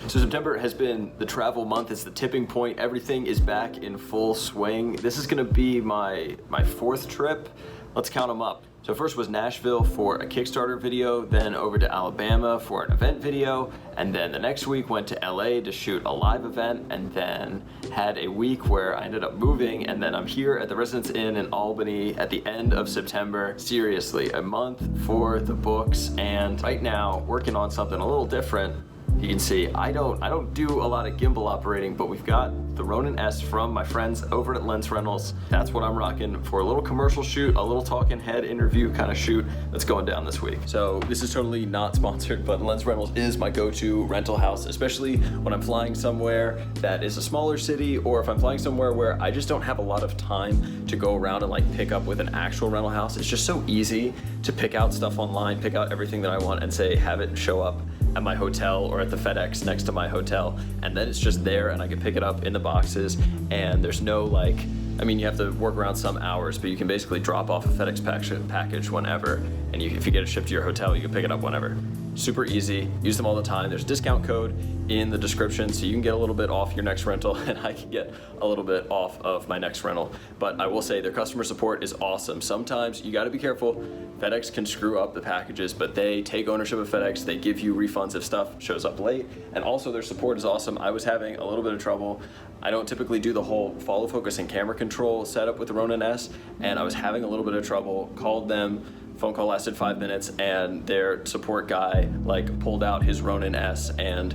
So September has been the travel month. It's the tipping point. Everything is back in full swing. This is gonna be my fourth trip. Let's count them up. So first was Nashville for a Kickstarter video, then over to Alabama for an event video, and then the next week went to LA to shoot a live event, and then had a week where I ended up moving, and then I'm here at the Residence Inn in Albany at the end of September. Seriously, a month for the books, and right now working on something a little different. You can see I don't do a lot of gimbal operating, but we've got the Ronin S from my friends over at Lens Rentals. That's what I'm rocking for a little commercial shoot, a little talking head interview kind of shoot that's going down this week. So this is totally not sponsored, but Lens Rentals is my go-to rental house, especially when I'm flying somewhere that is a smaller city, or if I'm flying somewhere where I just don't have a lot of time to go around and like pick up with an actual rental house. It's just so easy to pick out stuff online, pick out everything that I want and say, have it show up at my hotel or at the FedEx next to my hotel, and then it's just there and I can pick it up in the boxes, and there's no like, I mean, you have to work around some hours, but you can basically drop off a FedEx package whenever, and if you get it shipped to your hotel, you can pick it up whenever. Super easy, use them all the time. There's a discount code in the description, so you can get a little bit off your next rental, and I can get a little bit off of my next rental. But I will say their customer support is awesome. Sometimes you gotta be careful. FedEx can screw up the packages, but they take ownership of FedEx. They give you refunds if stuff shows up late, and also their support is awesome. I was having a little bit of trouble. I don't typically do the whole follow focus and camera control setup with the Ronin S, and I was having a little bit of trouble. Called them, phone call lasted 5 minutes, and their support guy like pulled out his Ronin S and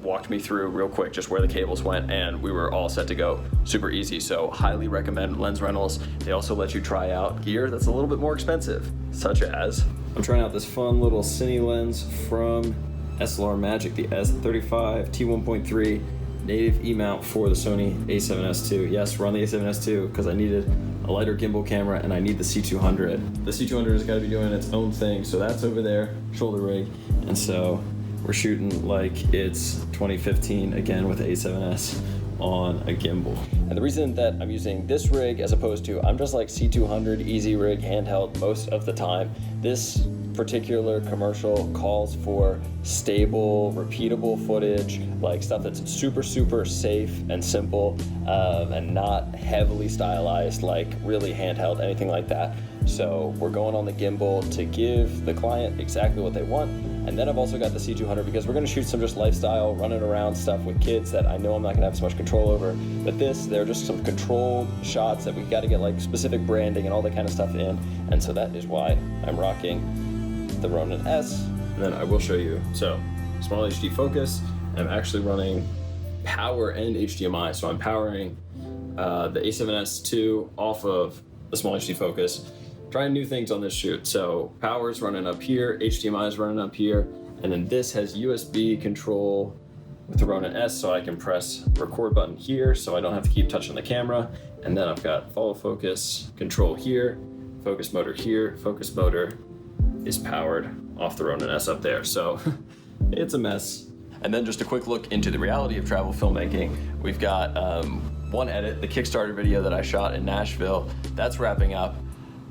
walked me through real quick just where the cables went, and we were all set to go. Super easy, so highly recommend Lens Rentals. They also let you try out gear that's a little bit more expensive, such as, I'm trying out this fun little cine lens from SLR Magic, the S35 T1.3 native E-mount for the Sony a7S II. Yes, we're on the a7S II because I needed a lighter gimbal camera and I need the C200. The C200 has got to be doing its own thing, so that's over there, shoulder rig, and so we're shooting like it's 2015 again with the A7S on a gimbal. And the reason that I'm using this rig as opposed to, I'm just like C200 easy rig handheld most of the time. This particular commercial calls for stable, repeatable footage, like stuff that's super safe and simple, and not heavily stylized, like really handheld, anything like that. So we're going on the gimbal to give the client exactly what they want. And then I've also got the C200 because we're gonna shoot some just lifestyle, running around stuff with kids that I know I'm not gonna have so much control over. But they're just some controlled shots that we've gotta get like specific branding and all that kind of stuff in. And so that is why I'm rocking the Ronin S. And then I will show you, so small HD focus, I'm actually running power and HDMI. So I'm powering the a7S II off of the small HD focus. Trying new things on this shoot. So power's running up here, HDMI is running up here, and then this has USB control with the Ronin S, so I can press record button here so I don't have to keep touching the camera. And then I've got follow focus control here, focus motor here, focus motor is powered off the Ronin S up there. So it's a mess. And then just a quick look into the reality of travel filmmaking. We've got one edit, the Kickstarter video that I shot in Nashville, that's wrapping up.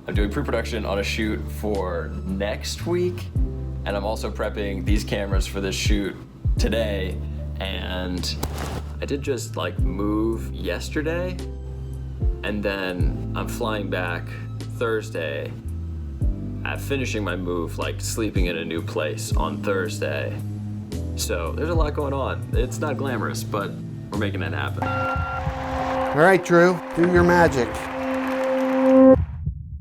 I'm doing pre-production on a shoot for next week, and I'm also prepping these cameras for this shoot today. And I did just like move yesterday, and then I'm flying back Thursday, finishing my move, like sleeping in a new place on Thursday. So there's a lot going on. It's not glamorous, but we're making it happen. All right, Drew, do your magic.